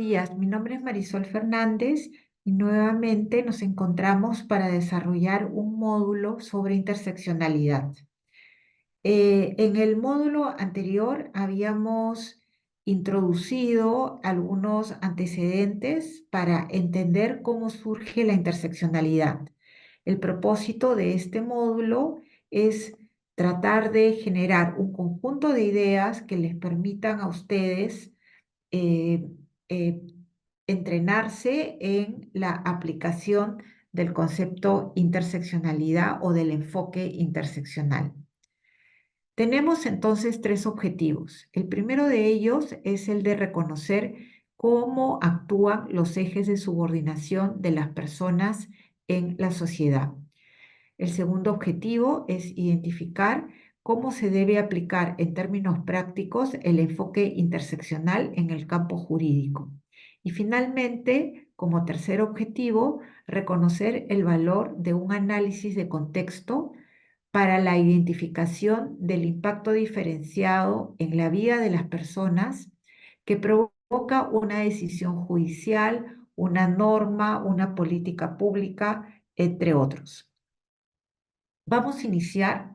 días, mi nombre es Marisol Fernández y nuevamente nos encontramos para desarrollar un módulo sobre interseccionalidad. En el módulo anterior habíamos introducido algunos antecedentes para entender cómo surge la interseccionalidad. El propósito de este módulo es tratar de generar un conjunto de ideas que les permitan a ustedes eh, eh, entrenarse en la aplicación del concepto interseccionalidad o del enfoque interseccional. Tenemos entonces tres objetivos. El primero de ellos es el de reconocer cómo actúan los ejes de subordinación de las personas en la sociedad. El segundo objetivo es identificar cómo se debe aplicar en términos prácticos el enfoque interseccional en el campo jurídico. Y finalmente, como tercer objetivo, reconocer el valor de un análisis de contexto para la identificación del impacto diferenciado en la vida de las personas que provoca una decisión judicial, una norma, una política pública, entre otros. Vamos a iniciar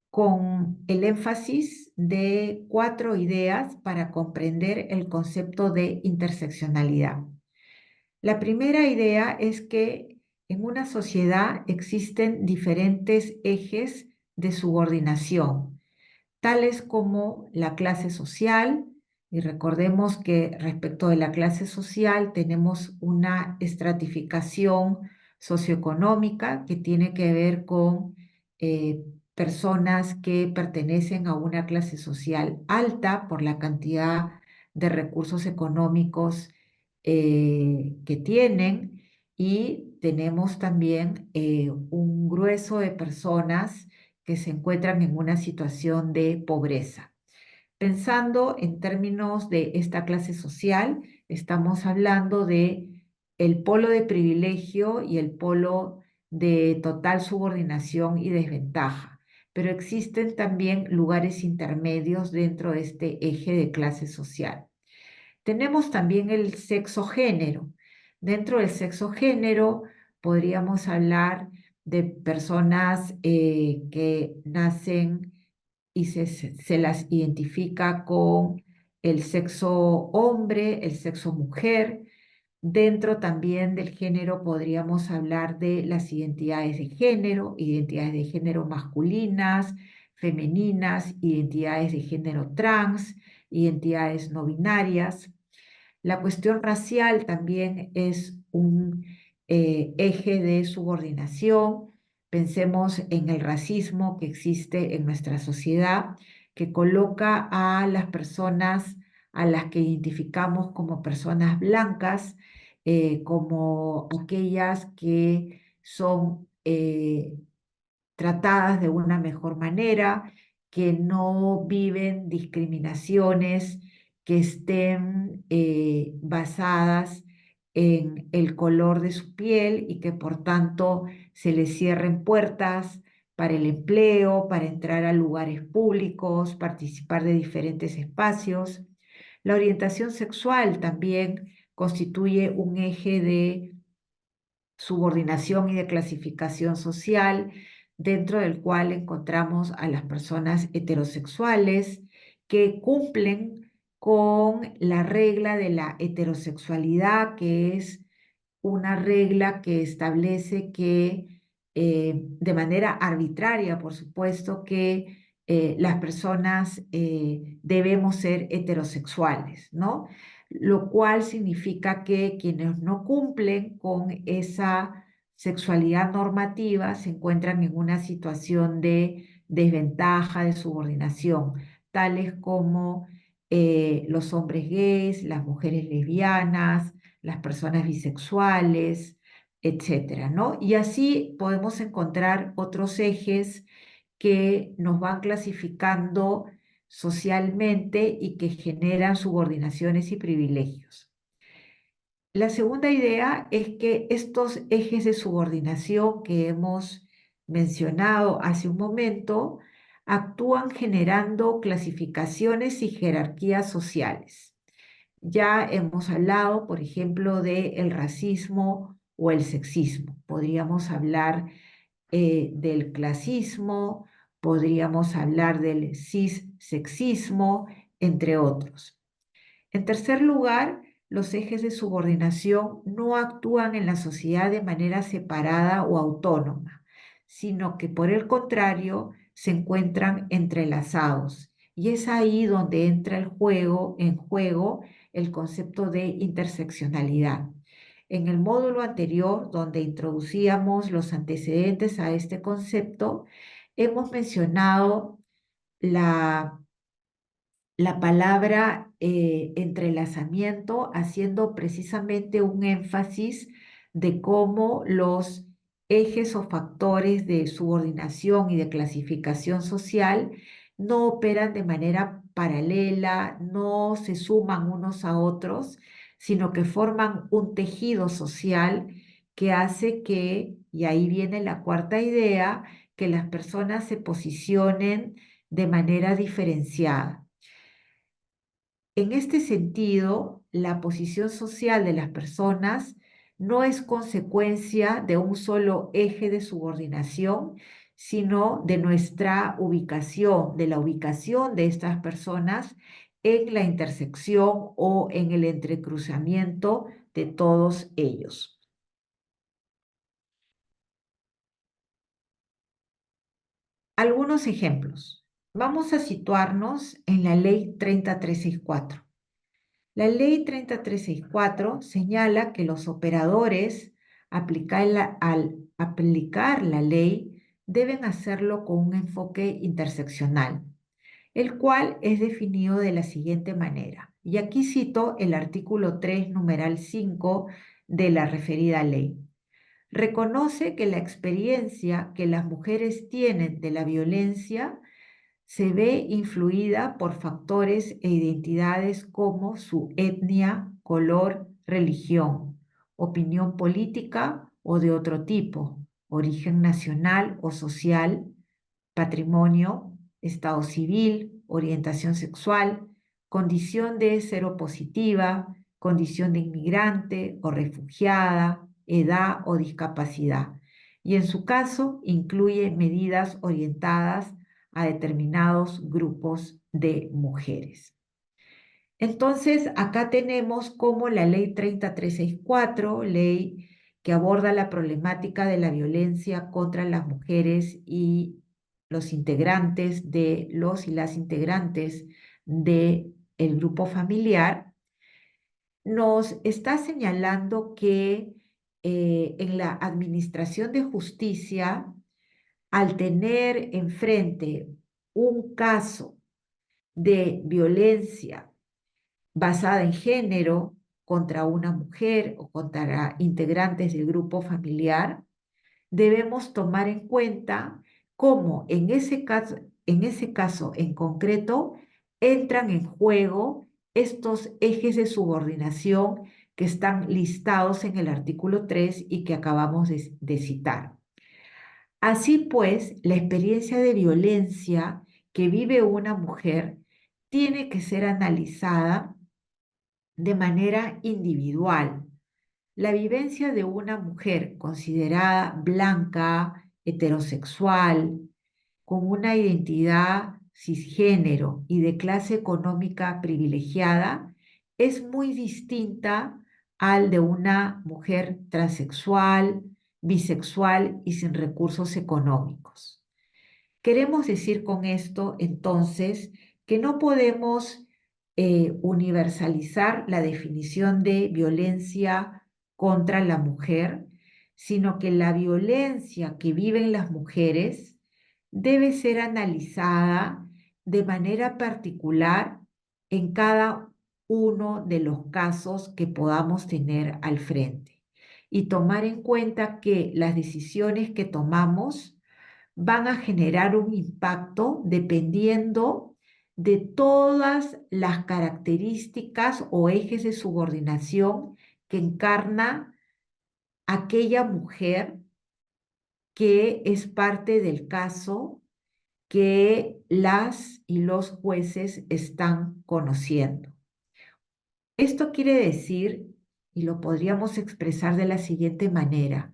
con el énfasis de 4 ideas para comprender el concepto de interseccionalidad. La primera idea es que en una sociedad existen diferentes ejes de subordinación, tales como la clase social, y recordemos que respecto de la clase social tenemos una estratificación socioeconómica que tiene que ver con personas que pertenecen a una clase social alta por la cantidad de recursos económicos que tienen, y tenemos también un grueso de personas que se encuentran en una situación de pobreza. Pensando en términos de esta clase social, estamos hablando de el polo de privilegio y el polo de total subordinación y desventaja, pero existen también lugares intermedios dentro de este eje de clase social. Tenemos también el sexo-género. Dentro del sexo-género podríamos hablar de personas que nacen y se las identifica con el sexo hombre, el sexo mujer. Dentro también del género podríamos hablar de las identidades de género masculinas, femeninas, identidades de género trans, identidades no binarias. La cuestión racial también es un eje de subordinación. Pensemos en el racismo que existe en nuestra sociedad, que coloca a las personas a las que identificamos como personas blancas, como aquellas que son tratadas de una mejor manera, que no viven discriminaciones que estén basadas en el color de su piel y que por tanto se les cierren puertas para el empleo, para entrar a lugares públicos, participar de diferentes espacios. La orientación sexual también constituye un eje de subordinación y de clasificación social, dentro del cual encontramos a las personas heterosexuales que cumplen con la regla de la heterosexualidad, que es una regla que establece que, de manera arbitraria, por supuesto, que las personas debemos ser heterosexuales, ¿no? Lo cual significa que quienes no cumplen con esa sexualidad normativa se encuentran en una situación de desventaja, de subordinación, tales como los hombres gays, las mujeres lesbianas, las personas bisexuales, etcétera, ¿no? Y así podemos encontrar otros ejes que nos van clasificando socialmente y que generan subordinaciones y privilegios. La segunda idea es que estos ejes de subordinación que hemos mencionado hace un momento actúan generando clasificaciones y jerarquías sociales. Ya hemos hablado, por ejemplo, del racismo o el sexismo. Podríamos hablar del clasismo, podríamos hablar del cissexismo, entre otros. En tercer lugar, los ejes de subordinación no actúan en la sociedad de manera separada o autónoma, sino que por el contrario se encuentran entrelazados. Y es ahí donde entra en juego el concepto de interseccionalidad. En el módulo anterior, donde introducíamos los antecedentes a este concepto, hemos mencionado la palabra entrelazamiento, haciendo precisamente un énfasis de cómo los ejes o factores de subordinación y de clasificación social no operan de manera paralela, no se suman unos a otros, sino que forman un tejido social que hace que, y ahí viene la cuarta idea, que las personas se posicionen de manera diferenciada. En este sentido, la posición social de las personas no es consecuencia de un solo eje de subordinación, sino de nuestra ubicación, de la ubicación de estas personas en la intersección o en el entrecruzamiento de todos ellos. Algunos ejemplos. Vamos a situarnos en la ley 30364. La ley 30364 señala que los operadores al aplicar la ley deben hacerlo con un enfoque interseccional, el cual es definido de la siguiente manera. Y aquí cito el artículo 3, numeral 5 de la referida ley. Reconoce que la experiencia que las mujeres tienen de la violencia se ve influida por factores e identidades como su etnia, color, religión, opinión política o de otro tipo, origen nacional o social, patrimonio, estado civil, orientación sexual, condición de seropositiva, condición de inmigrante o refugiada, edad o discapacidad. Y en su caso incluye medidas orientadas a determinados grupos de mujeres. Entonces, acá tenemos como la ley 30364, ley que aborda la problemática de la violencia contra las mujeres y los integrantes de los y las integrantes del grupo familiar, nos está señalando que en la administración de justicia, al tener enfrente un caso de violencia basada en género contra una mujer o contra integrantes del grupo familiar, debemos tomar en cuenta cómo en ese caso en concreto entran en juego estos ejes de subordinación que están listados en el artículo 3 y que acabamos de citar. Así pues, la experiencia de violencia que vive una mujer tiene que ser analizada de manera individual. La vivencia de una mujer considerada blanca, heterosexual, con una identidad cisgénero y de clase económica privilegiada es muy distinta al de una mujer transexual, bisexual y sin recursos económicos. Queremos decir con esto, entonces, que no podemos universalizar la definición de violencia contra la mujer, sino que la violencia que viven las mujeres debe ser analizada de manera particular en cada uno de los casos que podamos tener al frente y tomar en cuenta que las decisiones que tomamos van a generar un impacto dependiendo de todas las características o ejes de subordinación que encarna aquella mujer que es parte del caso que las y los jueces están conociendo. Esto quiere decir, y lo podríamos expresar de la siguiente manera: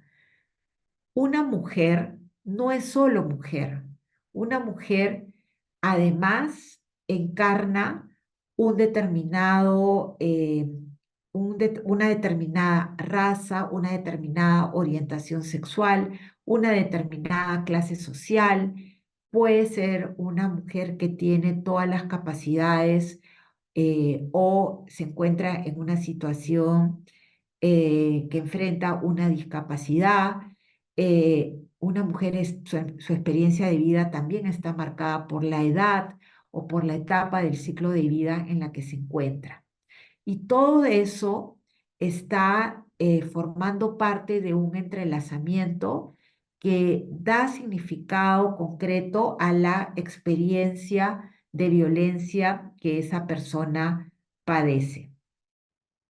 una mujer no es solo mujer. Una mujer además encarna un determinado, una determinada raza, una determinada orientación sexual, una determinada clase social. Puede ser una mujer que tiene todas las capacidades, o se encuentra en una situación que enfrenta una discapacidad. Una mujer, su experiencia de vida también está marcada por la edad o por la etapa del ciclo de vida en la que se encuentra. Y todo eso está formando parte de un entrelazamiento que da significado concreto a la experiencia de violencia que esa persona padece.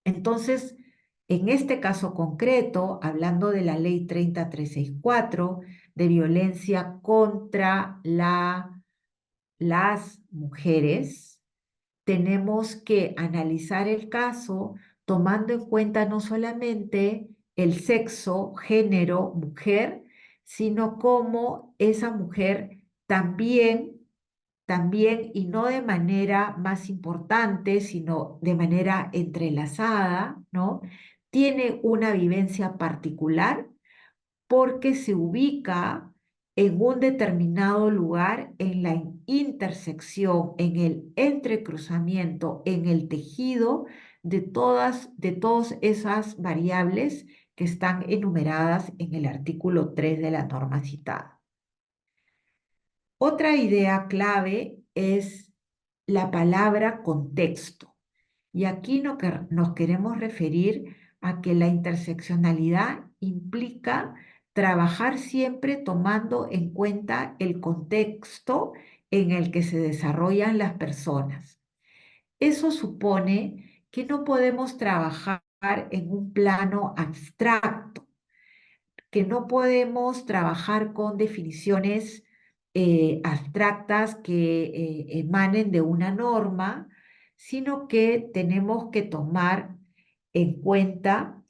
Entonces, en este caso concreto, hablando de la ley 30364 de violencia contra las mujeres, tenemos que analizar el caso tomando en cuenta no solamente el sexo, género, mujer, sino cómo esa mujer también, y no de manera más importante, sino de manera entrelazada, ¿no? Tiene una vivencia particular porque se ubica en un determinado lugar, en la intersección, en el entrecruzamiento, en el tejido de todas esas variables que están enumeradas en el artículo 3 de la norma citada. Otra idea clave es la palabra contexto. Y aquí nos queremos referir a que la interseccionalidad implica trabajar siempre tomando en cuenta el contexto en el que se desarrollan las personas. Eso supone que no podemos trabajar en un plano abstracto, que no podemos trabajar con definiciones abstractas que emanen de una norma, sino que tenemos que tomar en cuenta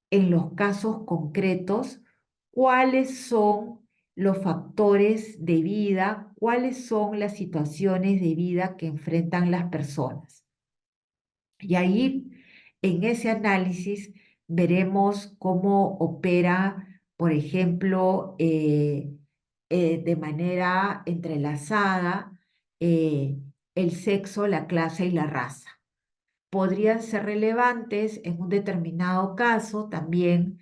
en los casos concretos cuáles son los factores de vida, cuáles son las situaciones de vida que enfrentan las personas. Y ahí, en ese análisis, veremos cómo opera, por ejemplo, de manera entrelazada, eh, el sexo, la clase y la raza. Podrían ser relevantes en un determinado caso también,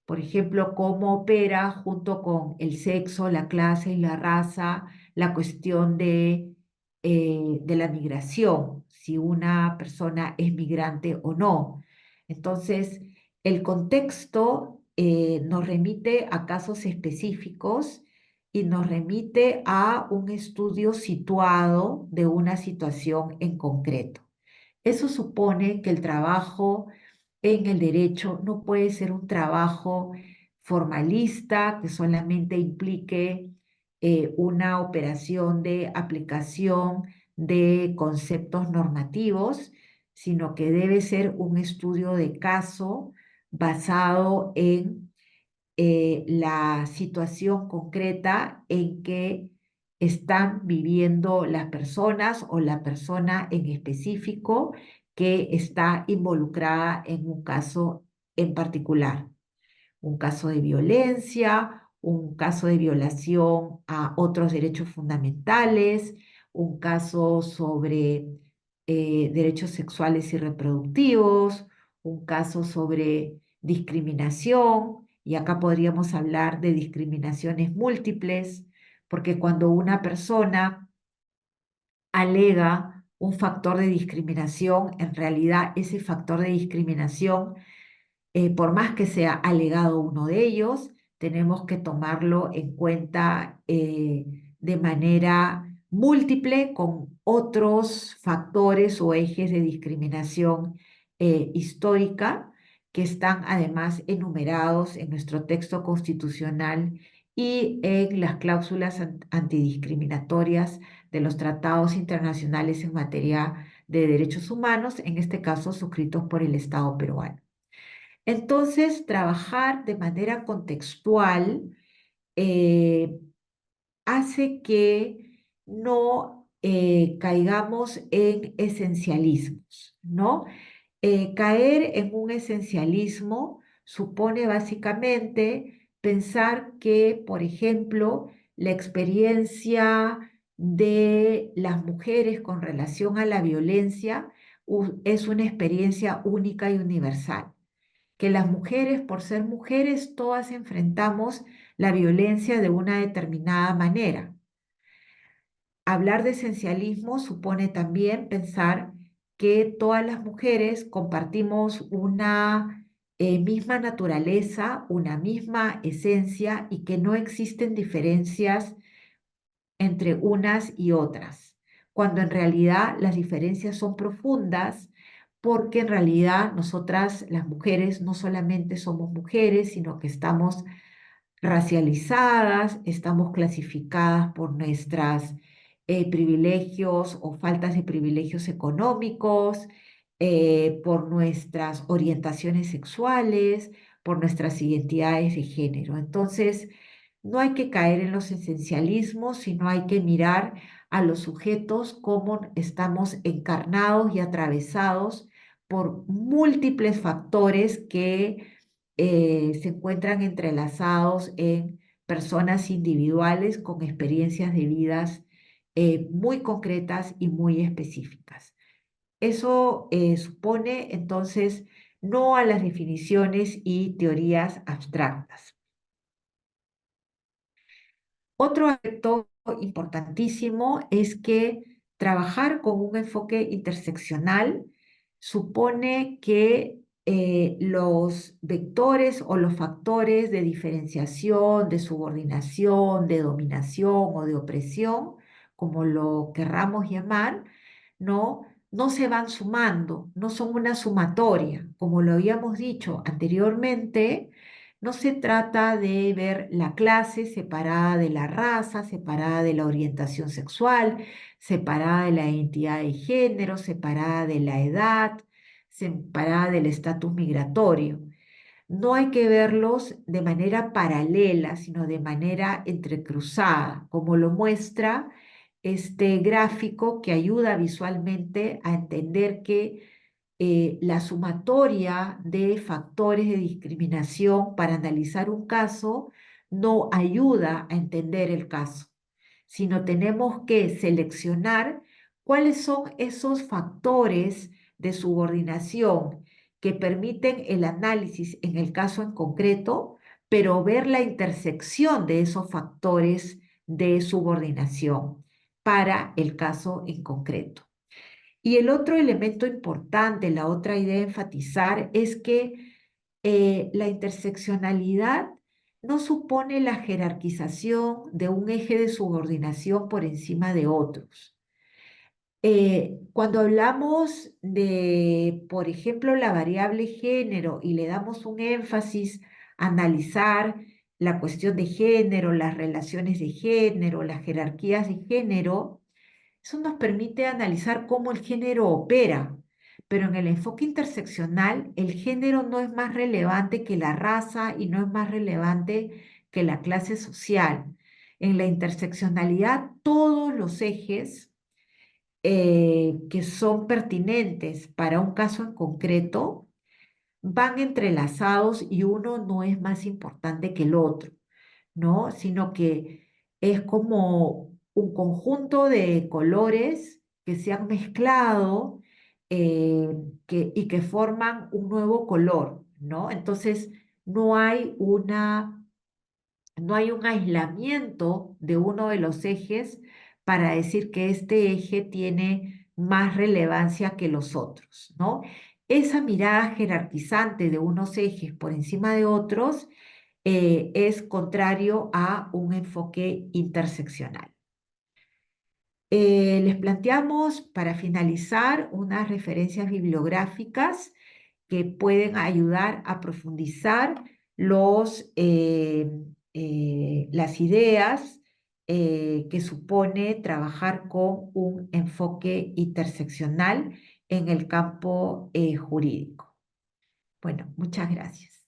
por ejemplo, cómo opera junto con el sexo, la clase y la raza, la cuestión de la migración, si una persona es migrante o no. Entonces, el contexto nos remite a casos específicos y nos remite a un estudio situado de una situación en concreto. Eso supone que el trabajo en el derecho no puede ser un trabajo formalista que solamente implique una operación de aplicación de conceptos normativos, sino que debe ser un estudio de caso basado en la situación concreta en que están viviendo las personas o la persona en específico que está involucrada en un caso en particular, un caso de violencia, un caso de violación a otros derechos fundamentales, un caso sobre derechos sexuales y reproductivos, un caso sobre discriminación, y acá podríamos hablar de discriminaciones múltiples, porque cuando una persona alega un factor de discriminación, en realidad ese factor de discriminación, por más que sea alegado uno de ellos, tenemos que tomarlo en cuenta de manera múltiple con otros factores o ejes de discriminación histórica que están además enumerados en nuestro texto constitucional y en las cláusulas antidiscriminatorias de los tratados internacionales en materia de Derechos Humanos, en este caso suscritos por el Estado peruano. Entonces, trabajar de manera contextual eh, hace que no caigamos en esencialismos, ¿no? Caer en un esencialismo supone básicamente pensar que, por ejemplo, la experiencia de las mujeres con relación a la violencia es una experiencia única y universal, que las mujeres, por ser mujeres, todas enfrentamos la violencia de una determinada manera. Hablar de esencialismo supone también pensar que todas las mujeres compartimos una misma naturaleza, una misma esencia y que no existen diferencias entre unas y otras, cuando en realidad las diferencias son profundas, porque en realidad nosotras, las mujeres, no solamente somos mujeres, sino que estamos racializadas, estamos clasificadas por nuestros privilegios o faltas de privilegios económicos, por nuestras orientaciones sexuales, por nuestras identidades de género. Entonces, no hay que caer en los esencialismos, sino hay que mirar a los sujetos como estamos encarnados y atravesados por múltiples factores que se encuentran entrelazados en personas individuales con experiencias de vidas muy concretas y muy específicas. Eso supone entonces no a las definiciones y teorías abstractas. Otro aspecto importantísimo es que trabajar con un enfoque interseccional supone que los vectores o los factores de diferenciación, de subordinación, de dominación o de opresión, como lo querramos llamar, ¿no? No se van sumando, no son una sumatoria. Como lo habíamos dicho anteriormente, no se trata de ver la clase separada de la raza, separada de la orientación sexual, separada de la identidad de género, separada de la edad, separada del estatus migratorio. No hay que verlos de manera paralela, sino de manera entrecruzada, como lo muestra este gráfico que ayuda visualmente a entender que la sumatoria de factores de discriminación para analizar un caso no ayuda a entender el caso, sino tenemos que seleccionar cuáles son esos factores de subordinación que permiten el análisis en el caso en concreto, pero ver la intersección de esos factores de subordinación para el caso en concreto. Y el otro elemento importante, la otra idea a enfatizar es que la interseccionalidad no supone la jerarquización de un eje de subordinación por encima de otros. Cuando hablamos de, por ejemplo, la variable género y le damos un énfasis a analizar la cuestión de género, las relaciones de género, las jerarquías de género, eso nos permite analizar cómo el género opera, pero en el enfoque interseccional, el género no es más relevante que la raza y no es más relevante que la clase social. En la interseccionalidad, todos los ejes que son pertinentes para un caso en concreto van entrelazados y uno no es más importante que el otro, ¿no? Sino que es como un conjunto de colores que se han mezclado y que forman un nuevo color, ¿no? Entonces, no hay no hay un aislamiento de uno de los ejes para decir que este eje tiene más relevancia que los otros, ¿no? Esa mirada jerarquizante de unos ejes por encima de otros es contrario a un enfoque interseccional. Les planteamos para finalizar unas referencias bibliográficas que pueden ayudar a profundizar las ideas que supone trabajar con un enfoque interseccional en el campo jurídico. Bueno, muchas gracias.